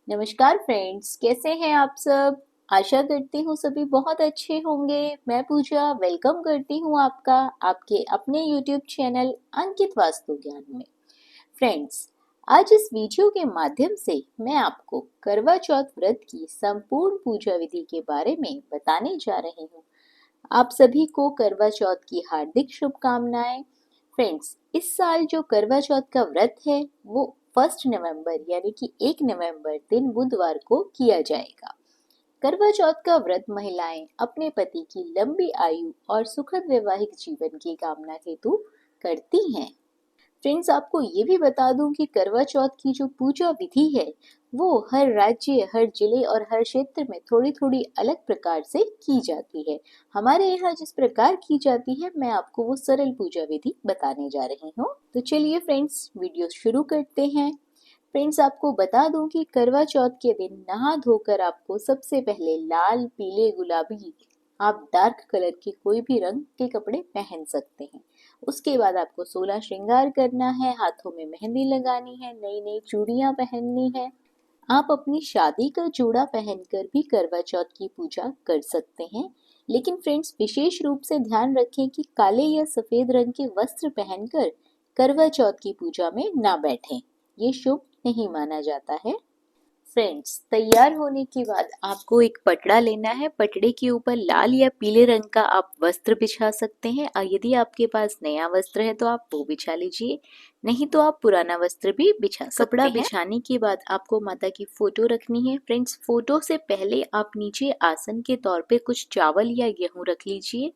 नमस्कार फ्रेंड्स, कैसे हैं आप सब। आशा करती हूँ सभी बहुत अच्छे होंगे। मैं पूजा वेलकम करती हूँ आपका आपके अपने यूट्यूब चैनल अंकित वास्तु ज्ञान में। फ्रेंड्स, आज इस वीडियो के माध्यम से मैं आपको करवा चौथ व्रत की संपूर्ण पूजा विधि के बारे में बताने जा रही हूँ। आप सभी को करवा चौथ की हार्दिक शुभकामनाएं। फ्रेंड्स, इस साल जो करवा चौथ का व्रत है वो 1 नवंबर यानी कि 1 नवंबर दिन बुधवार को किया जाएगा। करवा चौथ का व्रत महिलाएं अपने पति की लंबी आयु और सुखद वैवाहिक जीवन की कामना हेतु करती हैं। फ्रेंड्स, आपको ये भी बता दूं कि करवा चौथ की जो पूजा विधि है वो हर राज्य, हर जिले और हर क्षेत्र में थोड़ी थोड़ी अलग प्रकार से की जाती है। हमारे यहाँ जिस प्रकार की जाती है मैं आपको वो सरल पूजा विधि बताने जा रही हूँ। तो चलिए फ्रेंड्स, वीडियो शुरू करते हैं। फ्रेंड्स, आपको बता दूं कि करवा चौथ के दिन नहा धोकर आपको सबसे पहले लाल, पीले, गुलाबी, आप डार्क कलर के कोई भी रंग के कपड़े पहन सकते हैं। उसके बाद आपको 16 श्रृंगार करना है, हाथों में मेहंदी लगानी है, नई नई चूड़ियां पहननी है। आप अपनी शादी का जोड़ा पहनकर भी करवा चौथ की पूजा कर सकते हैं। लेकिन फ्रेंड्स, विशेष रूप से ध्यान रखें कि काले या सफेद रंग के वस्त्र पहनकर करवा चौथ की पूजा में ना बैठें। ये शुभ नहीं माना जाता है। फ्रेंड्स, तैयार होने के बाद आपको एक पटड़ा लेना है। पटड़े के ऊपर लाल या पीले रंग का आप वस्त्र बिछा सकते हैं और यदि आपके पास नया वस्त्र है तो आप वो बिछा लीजिए, नहीं तो आप पुराना वस्त्र भी बिछा सकते हैं। कपड़ा बिछाने के बाद आपको माता की फोटो रखनी है। फ्रेंड्स, फोटो से पहले आप नीचे आसन के तौर पे कुछ चावल या गेहूं रख लीजिए।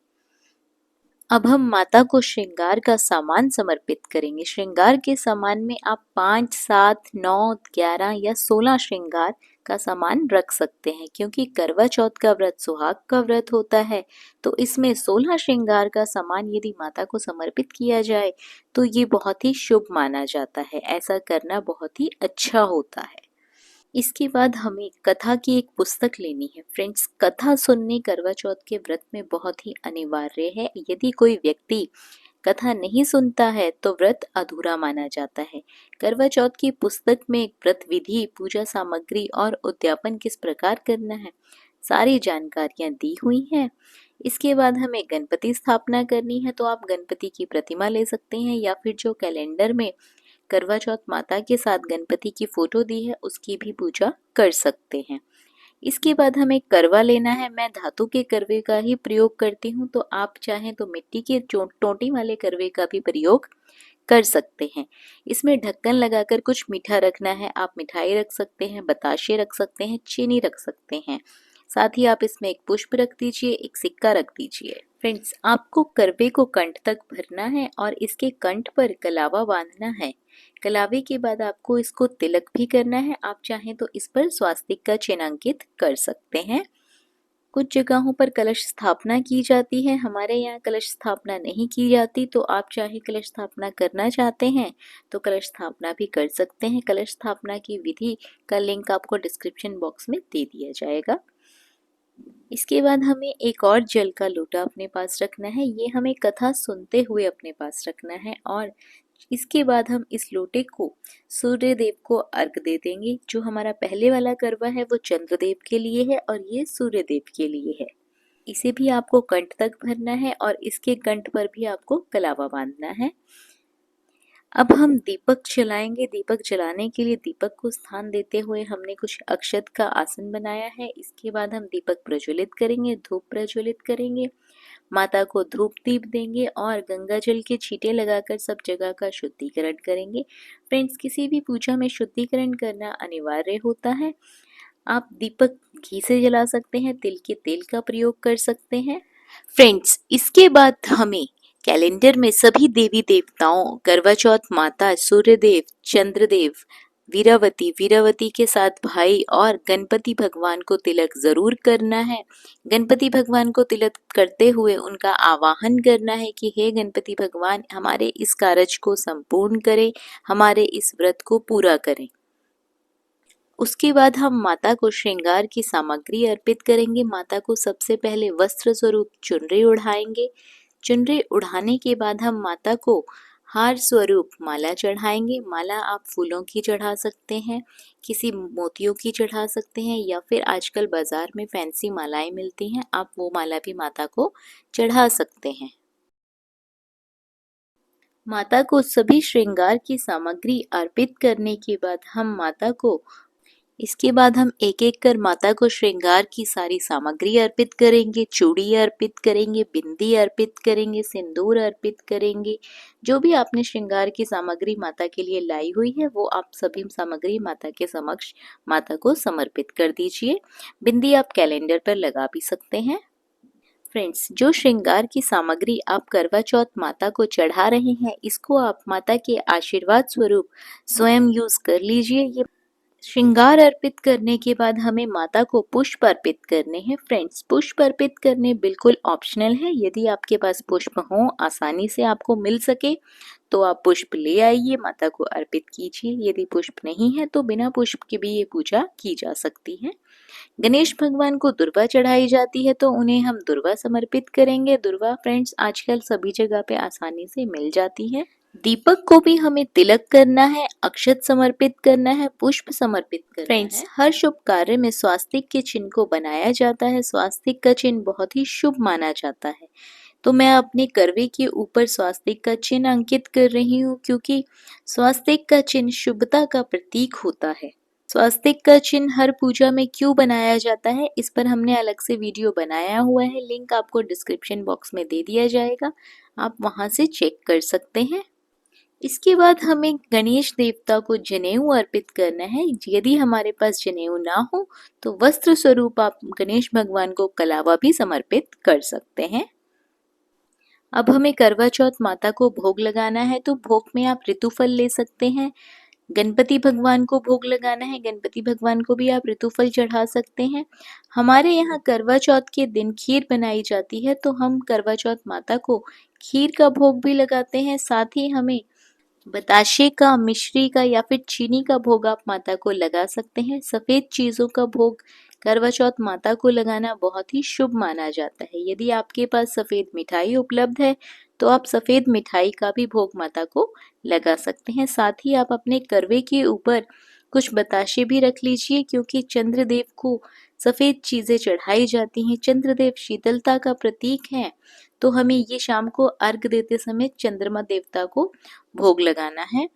अब हम माता को श्रृंगार का सामान समर्पित करेंगे। श्रृंगार के सामान में आप 5, 7, 9, 11 या 16 श्रृंगार का सामान रख सकते हैं, क्योंकि करवा चौथ का व्रत सुहाग का व्रत होता है। तो इसमें 16 श्रृंगार का सामान यदि माता को समर्पित किया जाए तो ये बहुत ही शुभ माना जाता है। ऐसा करना बहुत ही अच्छा होता है। इसके बाद हमें कथा की एक पुस्तक लेनी है। फ्रेंड्स, कथा सुनने करवा चौथ के व्रत में बहुत ही अनिवार्य है। यदि कोई व्यक्ति कथा नहीं सुनता है तो व्रत अधूरा माना जाता है। करवा चौथ की पुस्तक में व्रत विधि, पूजा सामग्री और उद्यापन किस प्रकार करना है, सारी जानकारियां दी हुई हैं। इसके बाद हमें गणपति स्थापना करनी है, तो आप गणपति की प्रतिमा ले सकते हैं या फिर जो कैलेंडर में करवा चौथ माता के साथ गणपति की फोटो दी है उसकी भी पूजा कर सकते हैं। इसके बाद हमें करवा लेना है। मैं धातु के करवे का ही प्रयोग करती हूँ, तो आप चाहें तो मिट्टी के टोंटी वाले करवे का भी प्रयोग कर सकते हैं। इसमें ढक्कन लगाकर कुछ मीठा रखना है। आप मिठाई रख सकते हैं, बताशे रख सकते हैं, चीनी रख सकते हैं। साथ ही आप इसमें एक पुष्प रख दीजिए, एक सिक्का रख दीजिए। फ्रेंड्स, आपको करवे को कंठ तक भरना है और इसके कंठ पर कलावा बांधना है। कलावे के बाद आपको इसको तिलक भी करना है। आप चाहें तो इस पर स्वास्तिक का चिन्हांकित कर सकते हैं। कुछ जगहों पर कलश स्थापना की जाती है, हमारे यहाँ कलश स्थापना नहीं की जाती। तो आप चाहे कलश स्थापना करना चाहते हैं तो कलश स्थापना भी कर सकते हैं। कलश स्थापना की विधि का लिंक आपको डिस्क्रिप्शन बॉक्स में दे दिया जाएगा। इसके बाद हमें एक और जल का लोटा अपने पास रखना है। ये हमें कथा सुनते हुए अपने पास रखना है और इसके बाद हम इस लोटे को सूर्य देव को अर्घ दे देंगे। जो हमारा पहले वाला करवा है वो चंद्रदेव के लिए है और ये सूर्य देव के लिए है। इसे भी आपको कंठ तक भरना है और इसके कंठ पर भी आपको कलावा बांधना है। अब हम दीपक जलाएंगे। दीपक जलाने के लिए दीपक को स्थान देते हुए हमने कुछ अक्षत का आसन बनाया है। इसके बाद हम दीपक प्रज्वलित करेंगे, धूप प्रज्वलित करेंगे, माता को धूप दीप देंगे और गंगा जल के छींटे लगाकर सब जगह का शुद्धिकरण करेंगे। फ्रेंड्स, किसी भी पूजा में शुद्धिकरण करना अनिवार्य होता है। आप दीपक घी से जला सकते हैं, तिल के तेल का प्रयोग कर सकते हैं। फ्रेंड्स, इसके बाद हमें कैलेंडर में सभी देवी देवताओं, करवा चौथ माता, सूर्यदेव, चंद्रदेव, वीरावती के साथ भाई और गणपति भगवान को तिलक जरूर करना है। गणपति भगवान को तिलक करते हुए उनका आवाहन करना है कि हे गणपति भगवान, हमारे इस कार्य को संपूर्ण करें, हमारे इस व्रत को पूरा करें। उसके बाद हम माता को श्रृंगार की सामग्री अर्पित करेंगे। माता को सबसे पहले वस्त्र स्वरूप चुनरी उढ़ाएंगे। चुनरी उढ़ाने के बाद हम माता को हार स्वरूप माला चढ़ाएंगे। माला आप फूलों की चढ़ा सकते हैं, किसी मोतियों की चढ़ा सकते हैं, या फिर आजकल बाजार में फैंसी मालाएं मिलती हैं, आप वो माला भी माता को चढ़ा सकते हैं। माता को सभी श्रृंगार की सामग्री अर्पित करने के बाद हम एक एक कर माता को श्रृंगार की सारी सामग्री अर्पित करेंगे। चूड़ी अर्पित करेंगे, बिंदी अर्पित करेंगे, सिंदूर अर्पित करेंगे। जो भी आपने श्रृंगार की सामग्री माता के लिए लाई हुई है वो आप सभी सामग्री माता के समक्ष माता को समर्पित कर दीजिए। बिंदी आप कैलेंडर पर लगा भी सकते हैं। फ्रेंड्स, जो श्रृंगार की सामग्री आप करवा चौथ माता को चढ़ा रहे हैं, इसको आप माता के आशीर्वाद स्वरूप स्वयं यूज कर लीजिए। ये श्रृंगार अर्पित करने के बाद हमें माता को पुष्प अर्पित करने हैं। फ्रेंड्स, पुष्प अर्पित करने बिल्कुल ऑप्शनल है। यदि आपके पास पुष्प हो, आसानी से आपको मिल सके, तो आप पुष्प ले आइए, माता को अर्पित कीजिए। यदि पुष्प नहीं है तो बिना पुष्प के भी ये पूजा की जा सकती है। गणेश भगवान को दुर्वा चढ़ाई जाती है, तो उन्हें हम दुर्वा समर्पित करेंगे। दुर्वा फ्रेंड्स आजकल सभी जगह पे आसानी से मिल जाती है। दीपक को भी हमें तिलक करना है, अक्षत समर्पित करना है, पुष्प समर्पित करना है। फ्रेंड्स, हर शुभ कार्य में स्वास्तिक के चिन्ह को बनाया जाता है। स्वास्तिक का चिन्ह बहुत ही शुभ माना जाता है, तो मैं अपने करवे के ऊपर स्वास्तिक का चिन्ह अंकित कर रही हूँ, क्योंकि स्वास्तिक का चिन्ह शुभता का प्रतीक होता है। स्वास्तिक का चिन्ह हर पूजा में क्यों बनाया जाता है, इस पर हमने अलग से वीडियो बनाया हुआ है, लिंक आपको डिस्क्रिप्शन बॉक्स में दे दिया जाएगा, आप वहां से चेक कर सकते हैं। इसके बाद हमें गणेश देवता को जनेऊ अर्पित करना है। यदि हमारे पास जनेऊ ना हो तो वस्त्र स्वरूप आप गणेश भगवान को कलावा भी समर्पित कर सकते हैं। अब हमें करवा चौथ माता को भोग लगाना है, तो भोग में आप ऋतुफल ले सकते हैं। गणपति भगवान को भोग लगाना है, गणपति भगवान को भी आप ऋतुफल चढ़ा सकते हैं। हमारे यहाँ करवा चौथ के दिन खीर बनाई जाती है, तो हम करवा चौथ माता को खीर का भोग भी लगाते हैं। साथ ही हमें बताशे का, मिश्री का या फिर चीनी का भोग आप माता को लगा सकते हैं। सफेद चीजों का भोग करवा चौथ माता को लगाना बहुत ही शुभ माना जाता है। यदि आपके पास सफेद मिठाई उपलब्ध है तो आप सफेद मिठाई का भी भोग माता को लगा सकते हैं। साथ ही आप अपने करवे के ऊपर कुछ बताशे भी रख लीजिए, क्योंकि चंद्रदेव को सफेद चीजें चढ़ाई जाती हैं। चंद्रदेव शीतलता का प्रतीक है, तो हमें ये शाम को अर्घ देते समय चंद्रमा देवता को भोग लगाना है।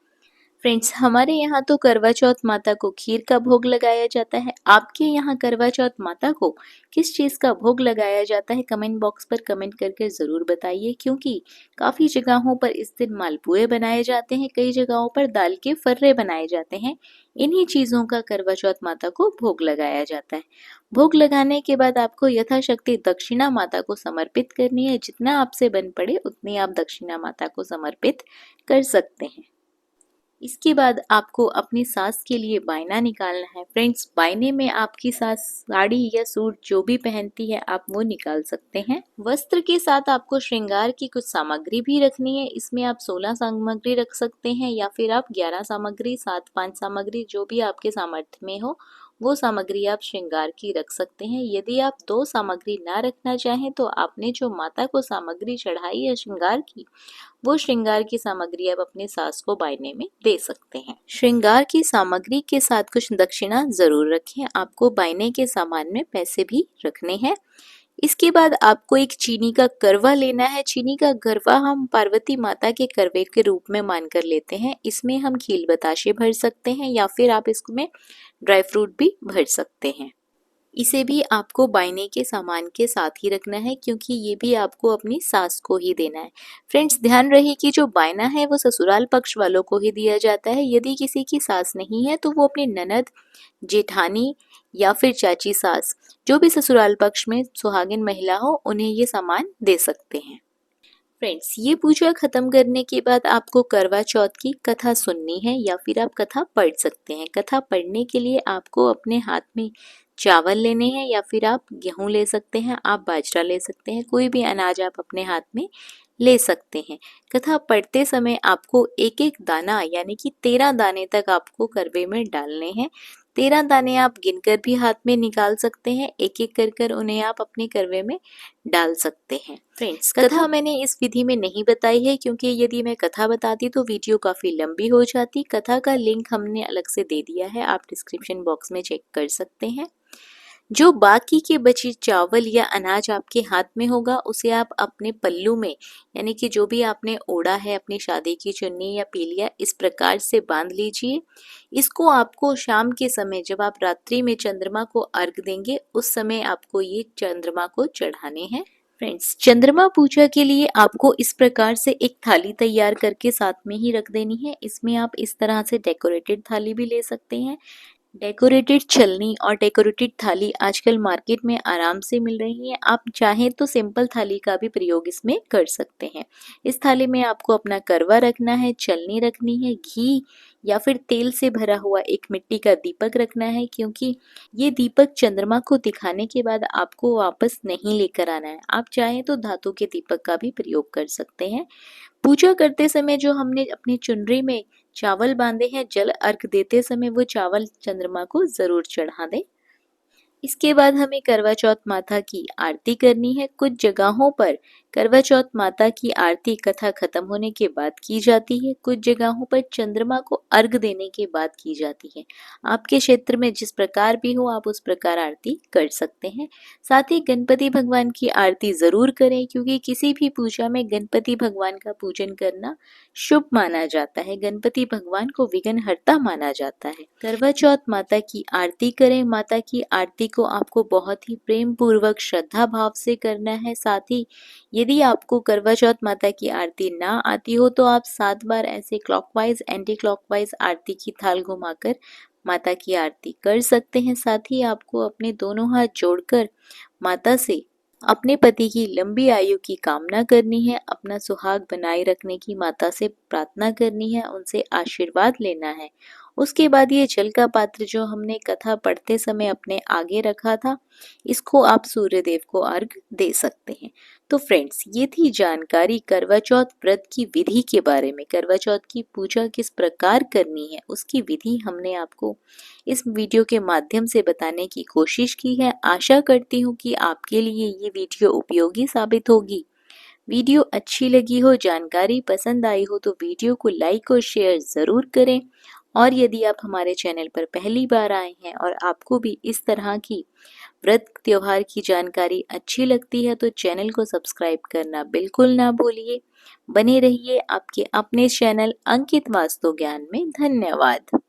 फ्रेंड्स, हमारे यहाँ तो करवा चौथ माता को खीर का भोग लगाया जाता है। आपके यहाँ करवा चौथ माता को किस चीज़ का भोग लगाया जाता है, कमेंट बॉक्स पर कमेंट करके ज़रूर बताइए, क्योंकि काफ़ी जगहों पर इस दिन मालपुए बनाए जाते हैं, कई जगहों पर दाल के फर्रे बनाए जाते हैं। इन्हीं चीज़ों का करवा चौथ माता को भोग लगाया जाता है। भोग लगाने के बाद आपको यथाशक्ति दक्षिणा माता को समर्पित करनी है। जितना आपसे बन पड़े उतनी आप दक्षिणा माता को समर्पित कर सकते हैं। इसके बाद आपको अपनी सास के लिए बायना निकालना है। फ्रेंड्स, बायने में आपकी सास साड़ी या सूट जो भी पहनती है आप वो निकाल सकते हैं। वस्त्र के साथ आपको श्रृंगार की कुछ सामग्री भी रखनी है। इसमें आप 16 सामग्री रख सकते हैं, या फिर आप 11 सामग्री, 7, 5 सामग्री, जो भी आपके सामर्थ्य में हो वो सामग्री आप श्रृंगार की रख सकते हैं। यदि आप 2 सामग्री ना रखना चाहें तो आपने जो माता को सामग्री चढ़ाई है श्रृंगार की, वो श्रृंगार की सामग्री आप अपने सास को बायने में दे सकते हैं। श्रृंगार की सामग्री के साथ कुछ दक्षिणा जरूर रखें। आपको बायने के सामान में पैसे भी रखने हैं। इसके बाद आपको एक चीनी का करवा लेना है। चीनी का करवा हम पार्वती माता के करवे के रूप में मानकर लेते हैं। इसमें हम खील बताशे भर सकते हैं, या फिर आप इसमें ड्राई फ्रूट भी भर सकते हैं। इसे भी आपको बायने के सामान के साथ ही रखना है, क्योंकि ये भी आपको अपनी सास को ही देना है। फ्रेंड्स, ध्यान रहे कि जो बायना है वो ससुराल पक्ष वालों को ही दिया जाता है। यदि किसी की सास नहीं है तो वो अपनी ननद, जेठानी या फिर चाची सास, जो भी ससुराल पक्ष में सुहागिन महिला हो, उन्हें ये सामान दे सकते हैं। फ्रेंड्स, ये पूजा खत्म करने के बाद आपको करवा चौथ की कथा सुननी है, या फिर आप कथा पढ़ सकते हैं। कथा पढ़ने के लिए आपको अपने हाथ में चावल लेने हैं, या फिर आप गेहूं ले सकते हैं, आप बाजरा ले सकते हैं, कोई भी अनाज आप अपने हाथ में ले सकते हैं। कथा पढ़ते समय आपको एक एक दाना यानी कि 13 दाने तक आपको करवे में डालने हैं। 13 दाने आप गिनकर भी हाथ में निकाल सकते हैं। एक एक कर कर उन्हें आप अपने करवे में डाल सकते हैं। फ्रेंड्स, कथा मैंने इस विधि में नहीं बताई है क्योंकि यदि मैं कथा बताती तो वीडियो काफ़ी लंबी हो जाती। कथा का लिंक हमने अलग से दे दिया है, आप डिस्क्रिप्शन बॉक्स में चेक कर सकते हैं। जो बाकी के बचे चावल या अनाज आपके हाथ में होगा उसे आप अपने पल्लू में, यानी कि जो भी आपने ओढ़ा है अपनी शादी की चुन्नी या पीलिया, इस प्रकार से बांध लीजिए। इसको आपको शाम के समय जब आप रात्रि में चंद्रमा को अर्घ देंगे उस समय आपको ये चंद्रमा को चढ़ाने हैं। फ्रेंड्स, चंद्रमा पूजा के लिए आपको इस प्रकार से एक थाली तैयार करके साथ में ही रख देनी है। इसमें आप इस तरह से डेकोरेटेड थाली भी ले सकते हैं। डेकोरेटेड छलनी और डेकोरेटेड थाली आजकल मार्केट में आराम से मिल रही है। आप चाहें तो सिंपल थाली का भी प्रयोग इसमें कर सकते हैं। इस थाली में आपको अपना करवा रखना है, छलनी रखनी है, घी या फिर तेल से भरा हुआ एक मिट्टी का दीपक रखना है, क्योंकि ये दीपक चंद्रमा को दिखाने के बाद आपको वापस नहीं लेकर आना है। आप चाहें तो धातु के दीपक का भी प्रयोग कर सकते हैं। पूजा करते समय जो हमने अपनी चुनरी में चावल बांधे हैं, जल अर्घ देते समय वो चावल चंद्रमा को जरूर चढ़ा दें। इसके बाद हमें करवा चौथ माता की आरती करनी है। कुछ जगहों पर करवा चौथ माता की आरती कथा खत्म होने के बाद की जाती है, कुछ जगहों पर चंद्रमा को अर्घ देने के बाद की जाती है। आपके क्षेत्र में जिस प्रकार भी हो आप उस प्रकार आरती कर सकते हैं। साथ ही गणपति भगवान की आरती जरूर करें, क्योंकि किसी भी पूजा में गणपति भगवान का पूजन करना शुभ माना जाता है। गणपति भगवान को विघ्नहर्ता माना जाता है। करवा चौथ माता की आरती करें। माता की आरती को आपको बहुत ही प्रेम पूर्वक श्रद्धा भाव से करना है। साथ ही यदि आपको करवा चौथ माता की आरती ना आती हो तो आप 7 बार ऐसे क्लॉकवाइज एंटी क्लॉकवाइज आरती की थाल घुमाकर माता की आरती कर सकते हैं। साथ ही आपको अपने दोनों हाथ जोड़कर माता से अपने पति की लंबी आयु की कामना करनी है, अपना सुहाग बनाए रखने की माता से प्रार्थना करनी है, उनसे आशीर्वाद लेना है। उसके बाद ये जल का पात्र जो हमने कथा पढ़ते समय अपने आगे रखा था, इसको आप सूर्य देव को अर्घ दे सकते हैं। तो फ्रेंड्स, ये थी जानकारी करवा चौथ व्रत की विधि के बारे में। करवा चौथ की पूजा किस प्रकार करनी है उसकी विधि हमने आपको इस वीडियो के माध्यम से बताने की कोशिश की है। आशा करती हूँ कि आपके लिए ये वीडियो उपयोगी साबित होगी। वीडियो अच्छी लगी हो, जानकारी पसंद आई हो तो वीडियो को लाइक और शेयर ज़रूर करें। और यदि आप हमारे चैनल पर पहली बार आए हैं और आपको भी इस तरह की व्रत त्योहार की जानकारी अच्छी लगती है तो चैनल को सब्सक्राइब करना बिल्कुल ना भूलिए। बने रहिए आपके अपने चैनल अंकित वास्तु ज्ञान में। धन्यवाद।